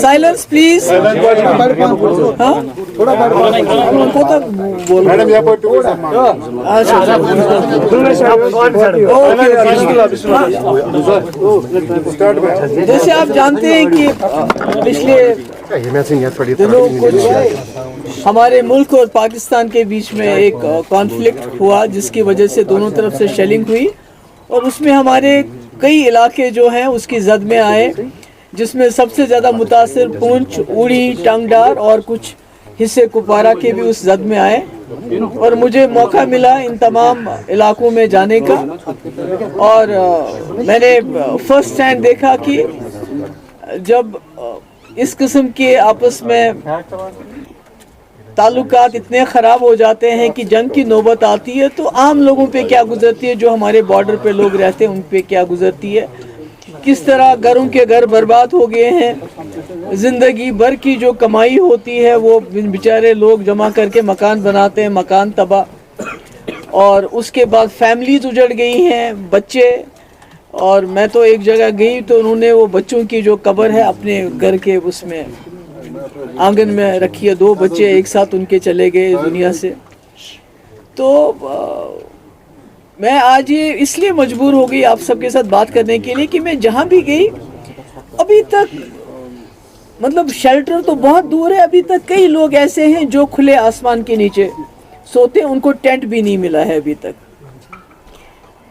Silence please. जैसे आप जानते हैं कि पिछले दिनों कुछ हमारे मुल्क और पाकिस्तान के बीच में एक कॉन्फ्लिक्ट हुआ जिसकी वजह से दोनों तरफ से शेलिंग हुई और उसमें हमारे कई इलाके जो हैं उसकी जद में आए, जिसमें सबसे ज़्यादा मुतासिर पुंछ, उड़ी, टंगडार और कुछ हिस्से कुपवारा के भी उस जद में आए। और मुझे मौका मिला इन तमाम इलाकों में जाने का और मैंने फर्स्ट हैंड देखा कि जब इस किस्म के आपस में ताल्लुकात इतने ख़राब हो जाते हैं कि जंग की नौबत आती है तो आम लोगों पे क्या गुजरती है, जो हमारे बॉर्डर पे लोग रहते हैं उन पे क्या गुजरती है, किस तरह घरों के घर बर्बाद हो गए हैं, ज़िंदगी भर की जो कमाई होती है वो बेचारे लोग जमा करके मकान बनाते हैं, मकान तबाह, और उसके बाद फैमिलीज उजड़ गई हैं, बच्चे। और मैं तो एक जगह गई तो उन्होंने वो बच्चों की जो कब्र है अपने घर के उसमें आंगन में रखी है, 2 बच्चे एक साथ उनके चले गए दुनिया से। तो मैं आज ये इसलिए मजबूर हो गई आप सबके साथ बात करने के लिए कि मैं जहाँ भी गई अभी तक, मतलब शेल्टर तो बहुत दूर है, अभी तक कई लोग ऐसे हैं जो खुले आसमान के नीचे सोते हैं, उनको टेंट भी नहीं मिला है अभी तक।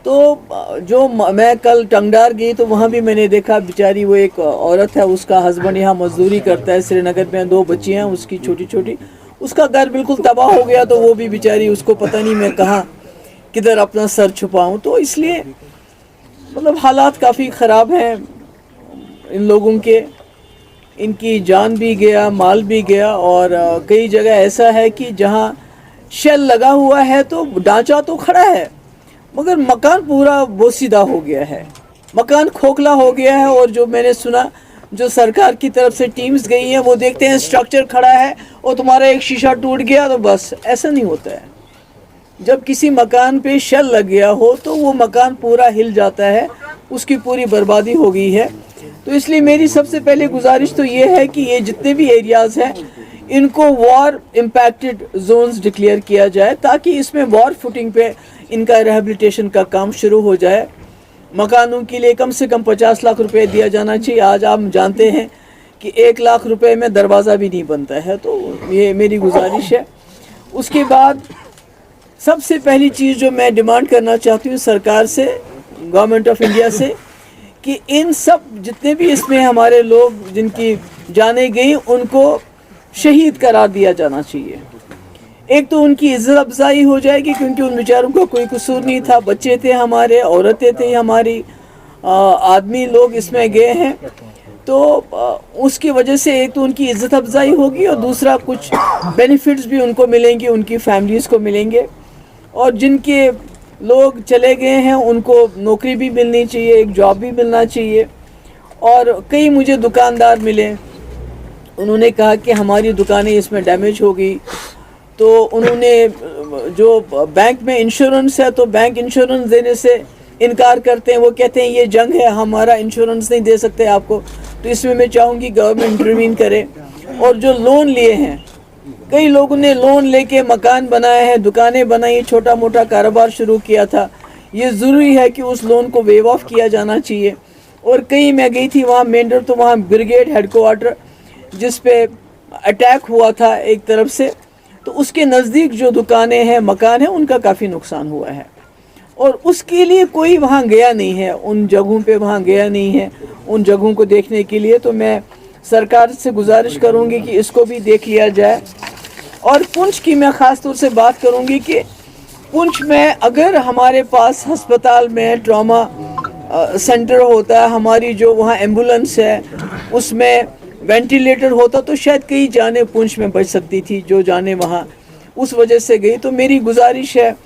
तो जो मैं कल टंगडार गई तो वहाँ भी मैंने देखा बेचारी वो एक औरत है, उसका हस्बैंड यहाँ मजदूरी करता है श्रीनगर में, 2 बच्ची हैं उसकी छोटी छोटी, उसका घर बिल्कुल तबाह हो गया। तो वो भी बेचारी, उसको पता नहीं मैं कहाँ किधर अपना सर छुपाऊँ। तो इसलिए मतलब हालात काफ़ी ख़राब हैं इन लोगों के, इनकी जान भी गया, माल भी गया। और कई जगह ऐसा है कि जहाँ शेल लगा हुआ है तो ढांचा तो खड़ा है मगर मकान पूरा बोसीदा हो गया है, मकान खोखला हो गया है। और जो मैंने सुना, जो सरकार की तरफ से टीम्स गई हैं वो देखते हैं स्ट्रक्चर खड़ा है और तुम्हारा एक शीशा टूट गया तो बस, ऐसा नहीं होता है। जब किसी मकान पे शेल लग गया हो तो वो मकान पूरा हिल जाता है, उसकी पूरी बर्बादी हो गई है। तो इसलिए मेरी सबसे पहले गुजारिश तो ये है कि ये जितने भी एरियाज़ हैं इनको वॉर इम्पैक्टेड जोन्स डिक्लेयर किया जाए ताकि इसमें वॉर फुटिंग पे इनका रिहेबिलिटेशन का काम शुरू हो जाए। मकानों के लिए कम से कम 50 लाख रुपए दिया जाना चाहिए। आज आप जानते हैं कि 1 लाख रुपए में दरवाज़ा भी नहीं बनता है। तो ये मेरी गुजारिश है। उसके बाद सबसे पहली चीज़ जो मैं डिमांड करना चाहती हूँ सरकार से, गवर्नमेंट ऑफ इंडिया से, कि इन सब जितने भी इसमें हमारे लोग जिनकी जाने गई उनको शहीद करार दिया जाना चाहिए। एक तो उनकी इज्जत अफजाई हो जाएगी क्योंकि उन बेचारों का कोई कसूर नहीं था, बच्चे थे हमारे, औरतें थे हमारी, आदमी लोग इसमें गए हैं। तो उसकी वजह से एक तो उनकी इज्जत अफजाई होगी और दूसरा कुछ बेनिफिट्स भी उनको मिलेंगे, उनकी फैमिलीज़ को मिलेंगे। और जिनके लोग चले गए हैं उनको नौकरी भी मिलनी चाहिए, एक जॉब भी मिलना चाहिए। और कई मुझे दुकानदार मिले, उन्होंने कहा कि हमारी दुकानें इसमें डैमेज हो गई। तो उन्होंने जो बैंक में इंश्योरेंस है तो बैंक इंश्योरेंस देने से इनकार करते हैं, वो कहते हैं ये जंग है, हमारा इंश्योरेंस नहीं दे सकते आपको। तो इसमें मैं चाहूँगी गवर्नमेंट इंटरवीन करे। और जो लोन लिए हैं, कई लोगों ने लोन लेके मकान बनाए हैं, दुकानें बनाई, छोटा मोटा कारोबार शुरू किया था, ये ज़रूरी है कि उस लोन को वेव ऑफ किया जाना चाहिए। और कई मैं गई थी वहाँ मेंढर, तो वहाँ ब्रिगेड हेडक्वार्टर जिस पे अटैक हुआ था एक तरफ से, तो उसके नज़दीक जो दुकानें हैं, मकान हैं, उनका काफ़ी नुकसान हुआ है। और उसके लिए कोई वहाँ गया नहीं है, उन जगहों पे वहाँ गया नहीं है उन जगहों को देखने के लिए। तो मैं सरकार से गुजारिश करूँगी कि इसको भी देख लिया जाए। और पुंछ की मैं ख़ास तौर से बात करूँगी कि पुंछ में अगर हमारे पास अस्पताल में ट्रॉमा सेंटर होता है, हमारी जो वहाँ एम्बुलेंस है उसमें वेंटिलेटर होता, तो शायद कई जाने पुंछ में बच सकती थी जो जाने वहाँ उस वजह से गई। तो मेरी गुजारिश है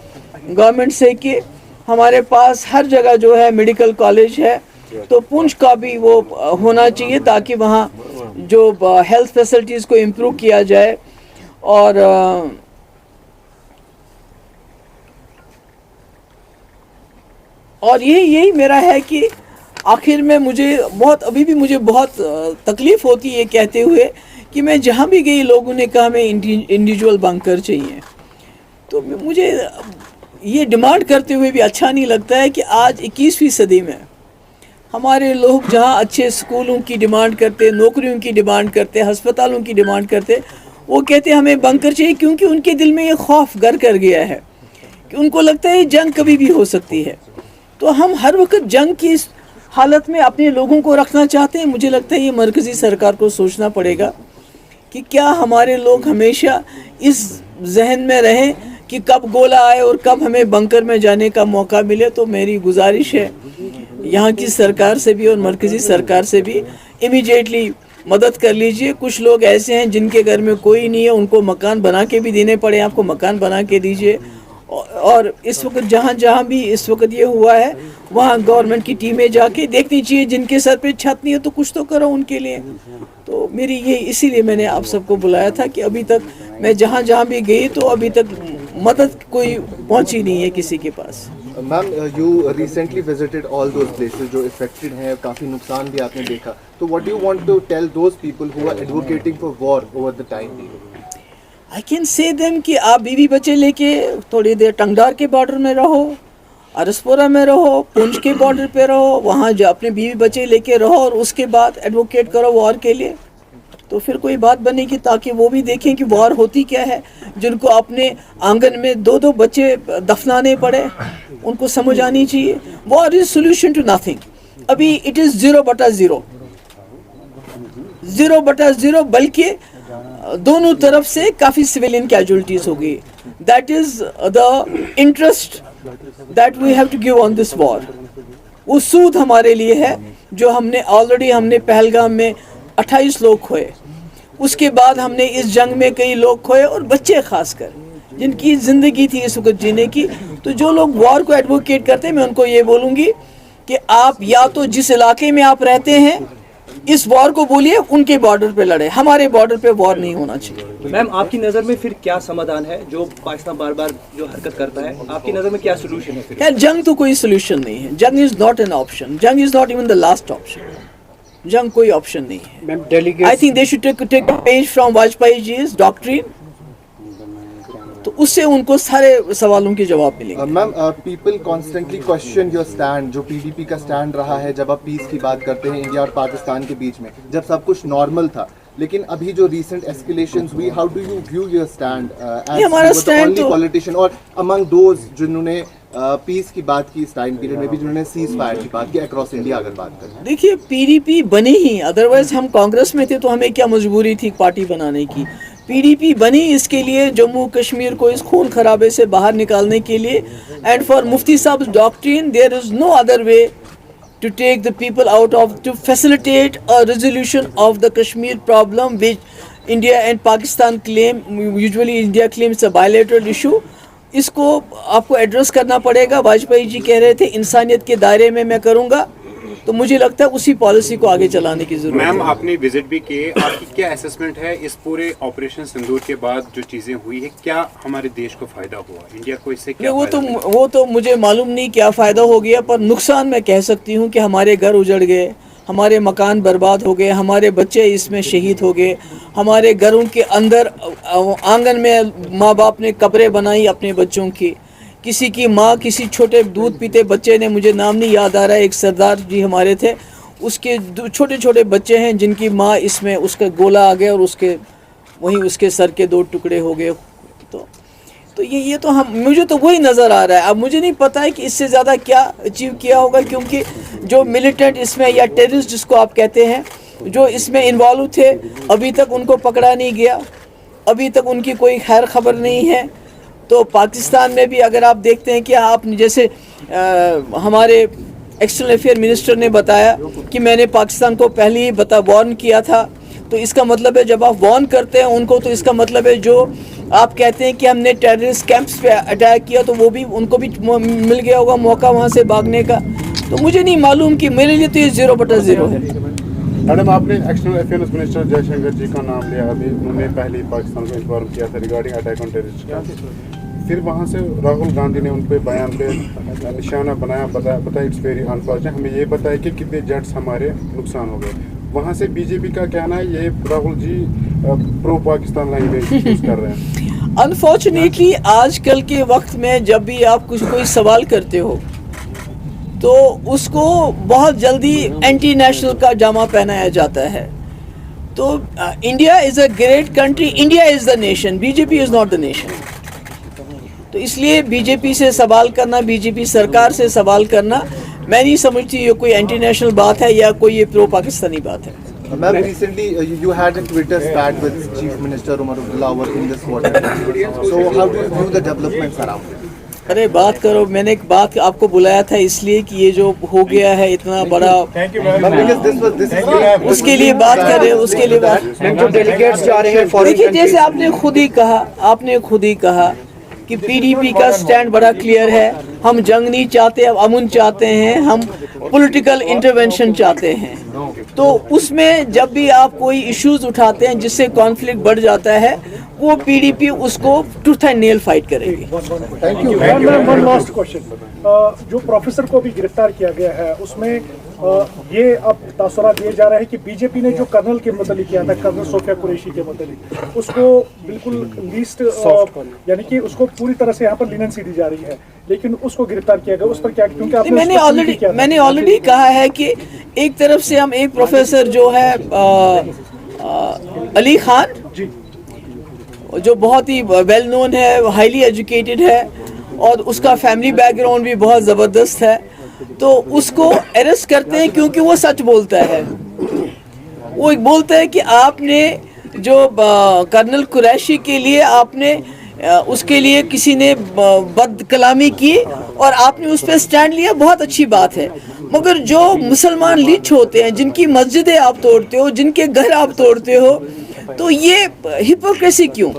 गवर्नमेंट से कि हमारे पास हर जगह जो है मेडिकल कॉलेज है, तो पुंछ का भी वो होना चाहिए ताकि वहाँ जो हेल्थ फैसिलिटीज़ को इम्प्रूव किया जाए। और यही मेरा है कि آخر میں مجھے بہت ابھی بھی مجھے بہت تکلیف ہوتی ہے کہتے ہوئے کہ میں جہاں بھی گئی لوگوں نے کہا ہمیں انڈیویجول بنکر چاہیے. تو مجھے یہ ڈیمانڈ کرتے ہوئے بھی اچھا نہیں لگتا ہے کہ آج 21ویں صدی میں ہمارے لوگ جہاں اچھے اسکولوں کی ڈیمانڈ کرتے, نوکریوں کی ڈیمانڈ کرتے, ہسپتالوں کی ڈیمانڈ کرتے, وہ کہتے ہیں ہمیں بنکر چاہیے, کیونکہ ان کے دل میں یہ خوف گر کر گیا ہے کہ ان کو لگتا ہے جنگ کبھی بھی ہو سکتی ہے. تو ہم ہر وقت جنگ کی حالت میں اپنے لوگوں کو رکھنا چاہتے ہیں. مجھے لگتا ہے یہ مرکزی سرکار کو سوچنا پڑے گا کہ کیا ہمارے لوگ ہمیشہ اس ذہن میں رہیں کہ کب گولہ آئے اور کب ہمیں بنکر میں جانے کا موقع ملے. تو میری گزارش ہے یہاں کی سرکار سے بھی اور مرکزی سرکار سے بھی امیڈیٹلی مدد کر لیجئے. کچھ لوگ ایسے ہیں جن کے گھر میں کوئی نہیں ہے, ان کو مکان بنا کے بھی دینے پڑے, آپ کو مکان بنا کے دیجئے. اور اس وقت جہاں بھی اس وقت یہ ہوا ہے وہاں گورنمنٹ کی ٹیمیں جا کے دیکھنی چاہیے, جن کے سر پہ چھت نہیں ہے تو کچھ تو کرو ان کے لیے. تو میری یہ اسی لیے میں نے آپ سب کو بلایا تھا کہ ابھی تک میں جہاں بھی گئی تو ابھی تک مدد کوئی پہنچی نہیں ہے کسی کے پاس. Ma'am you recently visited all those places جو افیکٹڈ ہیں, کافی نقصان بھی آپ نے دیکھا, تو what do you want to tell those people who are advocating for war over the time? I can say them کہ آپ بیوی بچے لے کے تھوڑی دیر ٹنگڈار کے بارڈر میں رہو, ارسپورہ میں رہو, پونچھ کے بارڈر پہ رہو, وہاں جو اپنے بیوی بچے لے کے رہو اور اس کے بعد ایڈوکیٹ کرو وار کے لیے. تو پھر کوئی بات بنے گی تاکہ وہ بھی دیکھیں کہ وار ہوتی کیا ہے. جن کو اپنے آنگن میں 2 بچے دفنانے پڑے ان کو سمجھ آنی چاہیے. وار از سولوشن ٹو نتھنگ. ابھی اٹ از 0/0 0/0, بلکہ دونوں طرف سے کافی سویلین کیجولٹیز ہو گئی. That is the interest that we have to give on this war. وہ سود ہمارے لیے ہے جو ہم نے آلریڈی ہم نے پہلگام میں 28 لوگ کھوئے, اس کے بعد ہم نے اس جنگ میں کئی لوگ کھوئے, اور بچے خاص کر جن کی زندگی تھی اس وقت جینے کی. تو جو لوگ وار کو ایڈوکیٹ کرتے ہیں میں ان کو یہ بولوں گی کہ آپ یا تو جس علاقے میں آپ رہتے ہیں اس وار کو بولیے ان کے بارڈر پہ لڑے, ہمارے بارڈر پہ وار نہیں ہونا چاہیے. میم آپ کی نظر میں پھر کیا سمادھان ہے جو پاکستان بار بار جو حرکت کرتا ہے, آپ کی نظر میں کیا سولوشن ہے پھر؟ یار جنگ تو کوئی سولوشن نہیں ہے. جنگ از ناٹ این آپشن. جنگ is not even the last option. جنگ کوئی آپشن نہیں ہے. I think they should take page from Vajpayee ji's doctrine, تو اس سے ان کو سارے سوالوں کے جواب ملیں گے. Ma'am people constantly question your stand, جو پی ڈی پی کا اسٹینڈ رہا ہے جب آپ پیس کی بات کرتے ہیں انڈیا اور پاکستان کے بیچ میں, جب سب کچھ نارمل تھا, لیکن ابھی جو ریسنٹ ایسکیلیشنز ہوئی, how do you view your stand as the only politician اور امنگ دوز جنہوں نے پیس کی بات کی اس ٹائم پیریڈ میں بھی, جنہوں نے سیز فائر کی بات کی اکراس انڈیا اگر بات کریں؟ دیکھیے پی ڈی پی بنی ہی, ادروائز ہم کانگریس میں تھے تو ہمیں کیا مجبوری تھی پارٹی بنانے کی. پی ڈی پی بنی اس کے لیے جموں کشمیر کو اس خون خرابے سے باہر نکالنے کے لیے, اینڈ فار مفتی صاحب doctrine there is no other way to take the people out of, to facilitate a resolution of the Kashmir problem which India and Pakistan claim. Usually India claims a bilateral issue. اس کو آپ کو address کرنا پڑے گا. واجپئی جی کہہ رہے تھے انسانیت کے دائرے میں میں کروں گا, تو مجھے لگتا ہے اسی پالیسی کو آگے چلانے کی ضرورت ہے. میم آپ نے وزٹ بھی کیے, آپ کی کیا اسیسمنٹ ہے اس پورے آپریشن سندور کے بعد جو چیزیں ہوئی ہیں, کیا ہمارے دیش کو فائدہ ہوا, انڈیا کو اس سے کیا فائدہ ہوا؟ وہ تو مجھے معلوم نہیں کیا فائدہ ہو گیا, پر نقصان میں کہہ سکتی ہوں کہ ہمارے گھر اجڑ گئے, ہمارے مکان برباد ہو گئے, ہمارے بچے اس میں شہید ہو گئے, ہمارے گھروں کے اندر آنگن میں ماں باپ نے قبریں بنائی اپنے بچوں کی. کسی کی ماں, کسی چھوٹے دودھ پیتے بچے نے, مجھے نام نہیں یاد آ رہا ہے, ایک سردار جی ہمارے تھے, اس کے چھوٹے چھوٹے بچے ہیں جن کی ماں اس میں اس کا گولا آ گیا اور اس کے وہیں اس کے سر کے 2 ٹکڑے ہو گئے. تو یہ تو مجھے تو وہی نظر آ رہا ہے. اب مجھے نہیں پتا ہے کہ اس سے زیادہ کیا اچیو کیا ہوگا, کیونکہ جو ملیٹنٹ اس میں یا ٹیررسٹ جس کو آپ کہتے ہیں جو اس میں انوالو تھے, ابھی تک ان کو پکڑا نہیں گیا, ابھی تک ان کی کوئی خیر خبر نہیں ہے. تو پاکستان میں بھی اگر آپ دیکھتے ہیں کہ آپ جیسے ہمارے ایکسٹرنل افیئر منسٹر نے بتایا کہ میں نے پاکستان کو پہلے ہی وارن کیا تھا, تو اس کا مطلب ہے جب آپ وارن کرتے ہیں ان کو, تو اس کا مطلب ہے جو آپ کہتے ہیں کہ ہم نے ٹیررسٹ کیمپس پہ اٹیک کیا تو وہ بھی ان کو بھی مل گیا ہوگا موقع وہاں سے بھاگنے کا. تو مجھے نہیں معلوم, کہ میرے لیے تو یہ 0/0 ہے. میڈم آپ نے ایکسٹرنل افیئرز منسٹر جے شنکر جی کا نام لیا, ابھی انہوں نے پہلے ہی پاکستان کو انفارم کیا تھا ریگارڈنگ اٹیک آن ٹیررسٹ. फिर वहाँ से राहुल गांधी ने उन पे बयान पे निशाना बनाया, बताया इट्स वेरी अनफॉर्चुनेट, हमें ये बताया कि कितने जेट्स हमारे नुकसान हो गए। वहाँ से बीजेपी का कहना है ये Rahul ji pro Pakistan language use कर रहे हैं। अनफॉर्चुनेटली आजकल के वक्त में जब भी आप कुछ कोई सवाल करते हो तो उसको बहुत जल्दी एंटी नेशनल का जामा पहनाया जाता है। तो India is a great country, India is the nation, BJP is not the nation. तो इसलिए बीजेपी से सवाल करना, बीजेपी सरकार से सवाल करना, मैं नहीं समझती ये कोई एंटी नेशनल बात है या कोई ये प्रो पाकिस्तानी बात है। Ma'am, recently you had a Twitter spat with Chief Minister Umar Abdullah over in this water. So how do you view the developments around it? अरे बात करो, मैंने एक बात आपको बुलाया था इसलिए कि ये जो हो गया है इतना बड़ा, Because this is उसके लिए बात कर रहे हैं, उसके लिए बात। जो डेलीगेट्स जा रहे हैं फॉरेन देखिए जैसे आपने खुद ही कहा कि पीडीपी का स्टैंड बड़ा क्लियर है, हम जंग नहीं चाहते, अब अमन चाहते हैं, हम पॉलिटिकल इंटरवेंशन चाहते हैं। तो उसमें जब भी आप कोई इश्यूज उठाते हैं जिससे कॉन्फ्लिक्ट बढ़ जाता है, वो पीडीपी उसको टूथ एंड नेल फाइट करेगी। Thank you. One last question, जो प्रोफेसर को भी गिरफ्तार किया गया है उसमें ये अब तासुरा दिए जा रहा है कि बीजेपी ने जो कर्नल के मतलब किया था, कर्नल सोफिया कुरैशी के मतलब, उसको बिल्कुल लीस्ट यानी कि उसको पूरी तरह से यहाँ पर लीनेंसी दी जा रही है, लेकिन उसको गिरफ्तार किया गया, उस पर क्या, क्योंकि आपने मैंने ऑलरेडी कहा है कि एक तरफ से हम एक प्रोफेसर जो है अली खान जी, जो बहुत ही वेल नोन है, हाईली एजुकेटेड है और उसका फैमिली बैकग्राउंड भी बहुत ज़बरदस्त है, तो उसको अरेस्ट करते हैं क्योंकि वो सच बोलता है। वो एक बोलता है कि आपने जो कर्नल कुरैशी के लिए आपने उसके लिए किसी ने बद कलामी की और आपने उस पर स्टैंड लिया, बहुत अच्छी बात है। मगर जो मुसलमान लीच होते हैं, जिनकी मस्जिदें आप तोड़ते हो, जिनके घर आप तोड़ते हो, तो ये हिपोक्रेसी क्यों?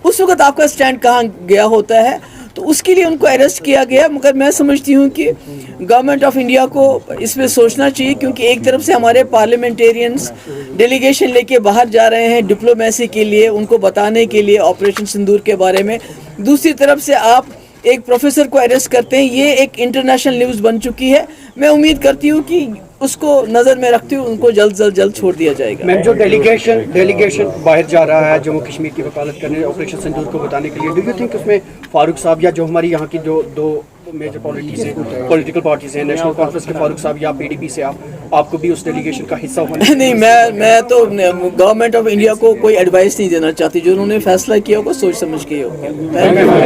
उस वक्त आपका स्टैंड कहाँ गया होता है? तो उसके लिए उनको अरेस्ट किया गया। मगर मैं समझती हूँ कि गवर्नमेंट ऑफ इंडिया को इस पे सोचना चाहिए, क्योंकि एक तरफ से हमारे पार्लियामेंटेरियंस डेलीगेशन लेके बाहर जा रहे हैं डिप्लोमेसी के लिए, उनको बताने के लिए ऑपरेशन सिंदूर के बारे में, दूसरी तरफ से आप एक प्रोफेसर को अरेस्ट करते हैं। ये एक इंटरनेशनल न्यूज़ बन चुकी है। मैं उम्मीद करती हूँ कि उसको नज़र में रखते हुए उनको जल्द छोड़ दिया जाएगा। मैम, जो डेलीगेशन बाहर जा रहा है जम्मू कश्मीर की वकालत करने ऑपरेशन सिंदूर को बताने के लिए, डू यू थिंक उसमें फारूक साहब या जो हमारी यहाँ की जो दो मेजर पॉलिटिकल पार्टीज हैं, नेशनल कॉन्फ्रेंस के फारूक साहब या पीडीपी से आपको भी उस डेलीगेशन का हिस्सा होना? नहीं, मैं तो गवर्नमेंट ऑफ इंडिया को कोई एडवाइस नहीं देना चाहती। जो उन्होंने फैसला किया होगा सोच समझ के ही होगा।